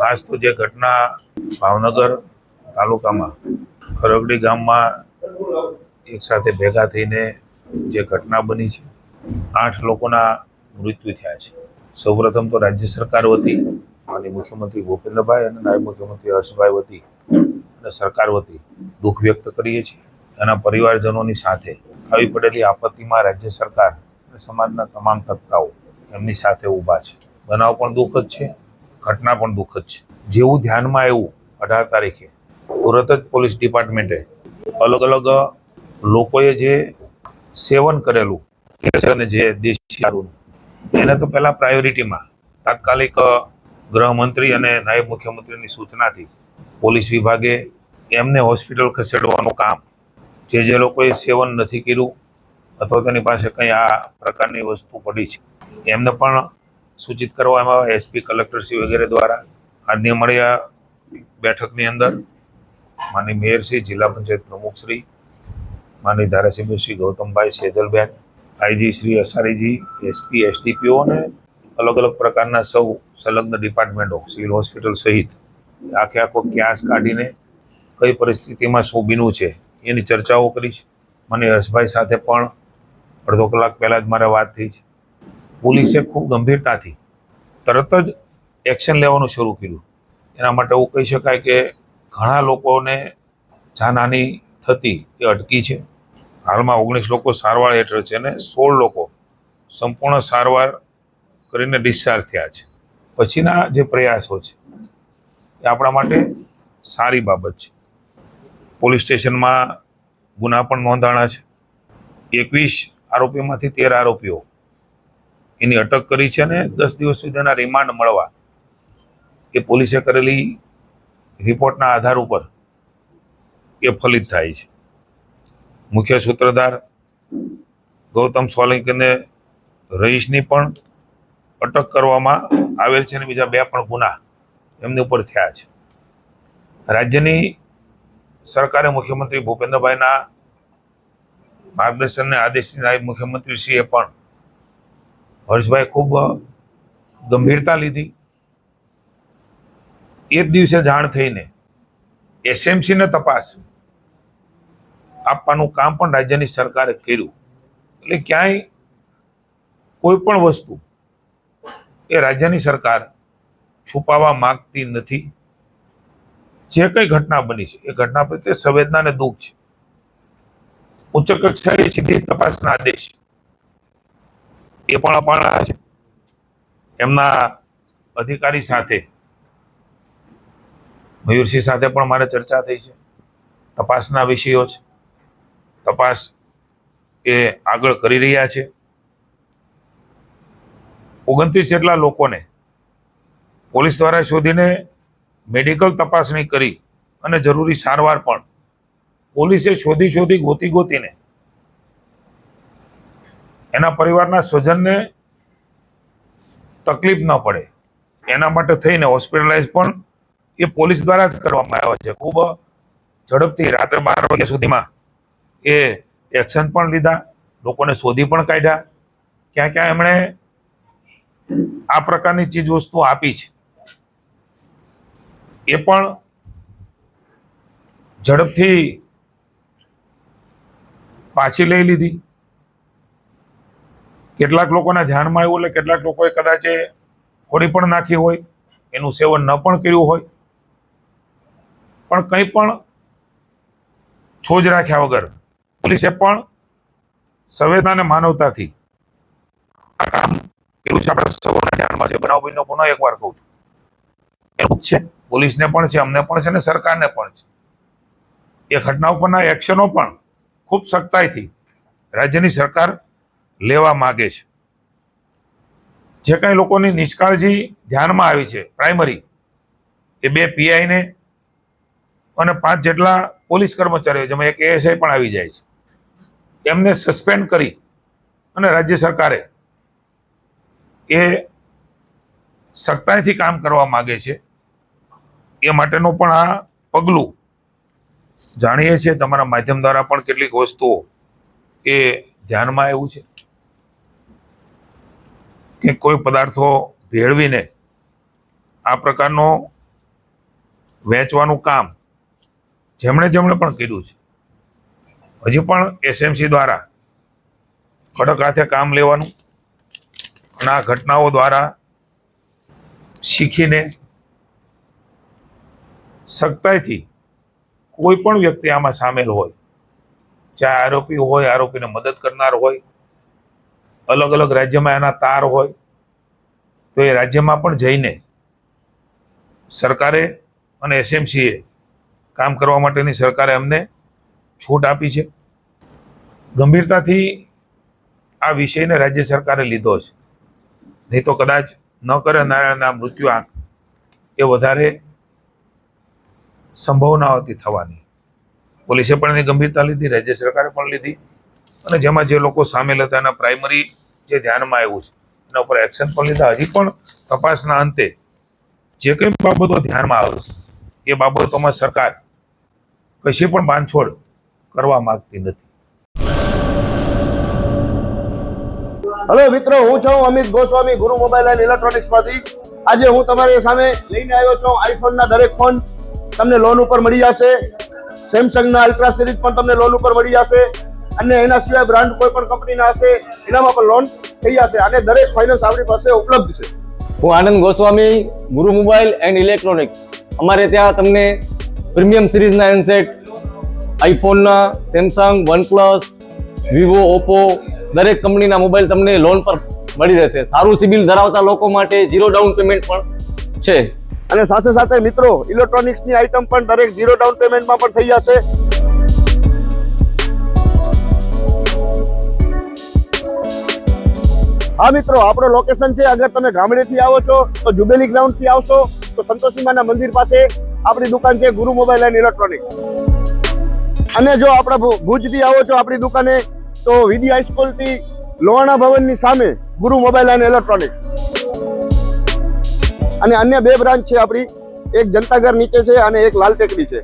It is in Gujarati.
ખાસ તો જે ઘટના ભાવનગર તાલુકામાં ખરગડી ગામમાં એક સાથે ભેગા થઈને જે ઘટના બની છે, 8 લોકોના મૃત્યુ થયા છે. સૌપ્રથમ તો રાજ્ય સરકાર વતી માનનીય મુખ્યમંત્રી ભૂપેન્દ્રભાઈ અને નાયબ મુખ્યમંત્રી હર્ષભાઈ વતી અને સરકાર વતી દુઃખ વ્યક્ત કરીએ છીએ. એના પરિવારજનોની સાથે આવી પડેલી આપત્તિમાં રાજ્ય સરકાર અને સમાજના તમામ તબક્કાઓ એમની સાથે ઊભા છે. બનાવ પણ દુઃખદ છે, ઘટના પણ દુઃખદ છે. જેવું ધ્યાનમાં આવ્યું 18 તારીખે તુરત જ પોલીસ ડિપાર્ટમેન્ટે અલગ અલગ લોકોએ જે સેવન કરેલું અને જે દેશી દારૂ એને તો પહેલા પ્રાયોરિટીમાં તાત્કાલિક ગૃહમંત્રી અને નાયબ મુખ્યમંત્રીની સૂચનાથી પોલીસ વિભાગે એમને હોસ્પિટલ ખસેડવાનું કામ, જે લોકોએ સેવન નથી કર્યું અથવા તેની પાસે કંઈ આ પ્રકારની વસ્તુ પડી છે એમને પણ સૂચિત કરવામાં આવે. એસપી, કલેક્ટરશ્રી વગેરે દ્વારા આજની મળ્યા બેઠકની અંદર માનનીય મેયરશ્રી, જિલ્લા પંચાયત પ્રમુખશ્રી, માનનીય ધારાસભ્ય શ્રી ગૌતમભાઈ સેજલબેન, આઈજી શ્રી અસારીજી, એસપી, એસડીપીઓ અને અલગ અલગ પ્રકારના સૌ સંલગ્ન ડિપાર્ટમેન્ટો, સિવિલ હોસ્પિટલ સહિત આખો ક્યાસ કાઢીને કઈ પરિસ્થિતિમાં શું બીનું છે એની ચર્ચાઓ કરી છે. મને હર્ષભાઈ સાથે પણ અડધો કલાક પહેલા જ મારે વાત થઈ છે. પોલીસે ખૂબ ગંભીરતાથી તરત જ એક્શન લેવાનું શરૂ કર્યું. એના માટે એવું કહી શકાય કે ઘણા લોકોને જાનહાનિ થતી એ અટકી છે. હાલમાં 19 લોકો સારવાર હેઠળ છે અને 16 લોકો સંપૂર્ણ સારવાર કરીને ડિસ્ચાર્જ થયા છે. પછીના જે પ્રયાસો છે એ આપણા માટે સારી બાબત છે. પોલીસ સ્ટેશનમાં ગુના પણ નોંધાણા છે. 21 આરોપીમાંથી 13 આરોપીઓ એની અટક કરી છે અને 10 દિવસ સુધીના રિમાન્ડ મળવા એ પોલીસે કરેલી રિપોર્ટના આધાર ઉપર એ ફલિત થાય છે. મુખ્ય સૂત્રધાર ગૌતમ સોલંકીને રહીશની પણ અટક કરવામાં આવેલ છે અને બીજા 2 પણ ગુના એમની ઉપર થયા છે. રાજ્યની સરકારે મુખ્યમંત્રી ભૂપેન્દ્રભાઈના માર્ગદર્શન અને આદેશથી નાયબ મુખ્યમંત્રીશ્રીએ પણ હર્ષભાઈ ખૂબ ગંભીરતા લીધી. એ જ દિવસે જાણ થઈને એસએમસીને તપાસ આપવાનું કામ પણ રાજ્યની સરકારે કર્યું. એટલે ક્યાંય કોઈ પણ વસ્તુ એ રાજ્યની સરકાર છુપાવવા માંગતી નથી. જે કઈ ઘટના બની છે એ ઘટના પ્રત્યે સંવેદના અને દુઃખ છે. ઉચ્ચ કક્ષાએ સીધી તપાસના આદેશ એ પણ અપાણા છે. એમના અધિકારી સાથે મયુરસિંહ સાથે પણ મારે ચર્ચા થઈ છે. તપાસના વિષયો છે, તપાસ એ આગળ કરી રહ્યા છે. 29 જેટલા લોકોને પોલીસ દ્વારા શોધીને મેડિકલ તપાસણી કરી અને જરૂરી સારવાર પણ પોલીસે શોધી ગોતીને એના પરિવારના સ્વજનને તકલીફ ન પડે એના માટે થઈને હોસ્પિટલાઇઝ પણ એ પોલીસ દ્વારા જ કરવામાં આવ્યા છે. ખૂબ ઝડપથી રાત્રે 12 વાગ્યા સુધીમાં એ એક્શન પણ લીધા, લોકોને શોધી પણ કાઢ્યા. ક્યાં એમણે આ પ્રકારની ચીજ વસ્તુ આપી છે એ પણ ઝડપથી પાછી લઈ લીધી. કેટલાક લોકોના ધ્યાનમાં આવ્યું એટલે કેટલાક લોકોએ કદાચ ફોડી પણ નાખી હોય, એનું સેવન ન પણ કર્યું હોય, પણ કંઈ પણ છોજ રાખ્યા વગર પોલીસે પણ સંવેદના અને માનવતાથી આ કામ કર્યું છે. આપણે સૌના ધ્યાનમાં છે. બનાવ બન્યો પુનઃ એકવાર કહું છું, એવું જ છે. પોલીસને પણ છે, અમને પણ છે અને સરકારને પણ છે. એ ઘટના ઉપરના એક્શનો પણ ખૂબ સખ્તાઈથી રાજ્યની સરકાર લેવા માંગે છે. જે કંઈ લોકોની નિષ્કાળજી ધ્યાનમાં આવી છે, પ્રાઇમરી એ 2 પીઆઈને અને 5 જેટલા પોલીસ કર્મચારીઓ, જેમાં એક એએસઆઈ પણ આવી જાય છે, એમને સસ્પેન્ડ કરી અને રાજ્ય સરકારે એ સખ્તાઈથી કામ કરવા માંગે છે. એ માટેનું પણ આ પગલું જાણીએ છીએ. તમારા માધ્યમ દ્વારા પણ કેટલીક વસ્તુઓ એ ધ્યાનમાં આવ્યું છે કે કોઈ પદાર્થો ભેળવીને આ પ્રકારનો વેચવાનું કામ જેમણે પણ કર્યું છે, હજી પણ એસએમસી દ્વારા કડક હાથે કામ લેવાનું અને આ ઘટનાઓ દ્વારા શીખીને સખ્તાઈથી કોઈ પણ વ્યક્તિ આમાં સામેલ હોય, ચાહે આરોપી હોય, આરોપીને મદદ કરનાર હોય, અલગ અલગ રાજ્યમાં એના તાર હોય, તો એ રાજ્યમાં પણ જઈને સરકારે અને એસએમસીએ કામ કરવા માટેની સરકારે અમને છૂટ આપી છે. ગંભીરતાથી આ વિષયને રાજ્ય સરકારે લીધો છે, નહીં તો કદાચ ન કરે નારાયણના મૃત્યુ આંક એ વધારે સંભાવના હતી થવાની. પોલીસે પણ એની ગંભીરતા લીધી, રાજ્ય સરકારે પણ લીધી, અને જેમાં જે લોકો સામેલ હતા એના પ્રાઇમરી જે ધ્યાનમાં આવ્યું છે એના ઉપર એક્શન પણ લીધા. હજી પણ તપાસના અંતે જે કંઈ બાબતો ધ્યાનમાં આવશે એ બાબતોમાં સરકાર કશી પણ બાંધછોડ કરવા માંગતી નથી. હેલો મિત્રો, હું છું અમિત ગોસ્વામી, ગુરુ મોબાઈલ એન્ડ ઇલેક્ટ્રોનિક્સ માંથી. આજે હું તમારી સામે લઈને આવ્યો છું આઈફોનના દરેક ફોન તમને લોન ઉપર મળી જશે. સેમસંગના અલ્ટ્રા સિરીઝ પણ તમને લોન ઉપર મળી જશે, અને એના સિવાય બ્રાન્ડ કોઈ પણ કંપનીના હશે એનામાં પણ લોન થઈ જશે, અને દરેક ફાઇનાન્સ આપણી પાસે ઉપલબ્ધ છે. હું આનંદ ગોસ્વામી, ગુરુ મોબાઈલ એન્ડ ઇલેક્ટ્રોનિક્સ. અમારે ત્યાં તમને પ્રીમિયમ સિરીઝના હેન્ડસેટ, આઈફોનના, સેમસંગ, વનપ્લસ, વિવો, ઓપ્પો દરેક કંપનીના મોબાઈલ તમને લોન પર મળી રહેશે. સારું સિબિલ ધરાવતા લોકો માટે 0 ડાઉન પેમેન્ટ પણ છે. અને સાથે સાથે મિત્રો ઇલેક્ટ્રોનિક્સની આઇટમ પણ દરેક 0 ડાઉન પેમેન્ટમાં પણ થઈ જશે. હા મિત્રો, આપણો લોકેશન છે, અગર તમે ગામડેથી આવો છો તો જુબેલી ગ્રાઉન્ડથી આવશો તો સંતોષીમાના મંદિર પાસે આપણી દુકાન છે ગુરુ મોબાઈલ એન્ડ ઇલેક્ટ્રોનિક્સ. અને જો આપણે ભુજથી આવો છો આપણી દુકાને તો વીડી હાઈસ્કૂલથી લોહાણા ભવનની સામે ગુરુ મોબાઈલ એન્ડ ઇલેક્ટ્રોનિક્સ. અને અન્ય 2 બ્રાન્ચ છે આપણી, એક જનતાગર નીચે છે અને એક લાલ ટેકરી છે.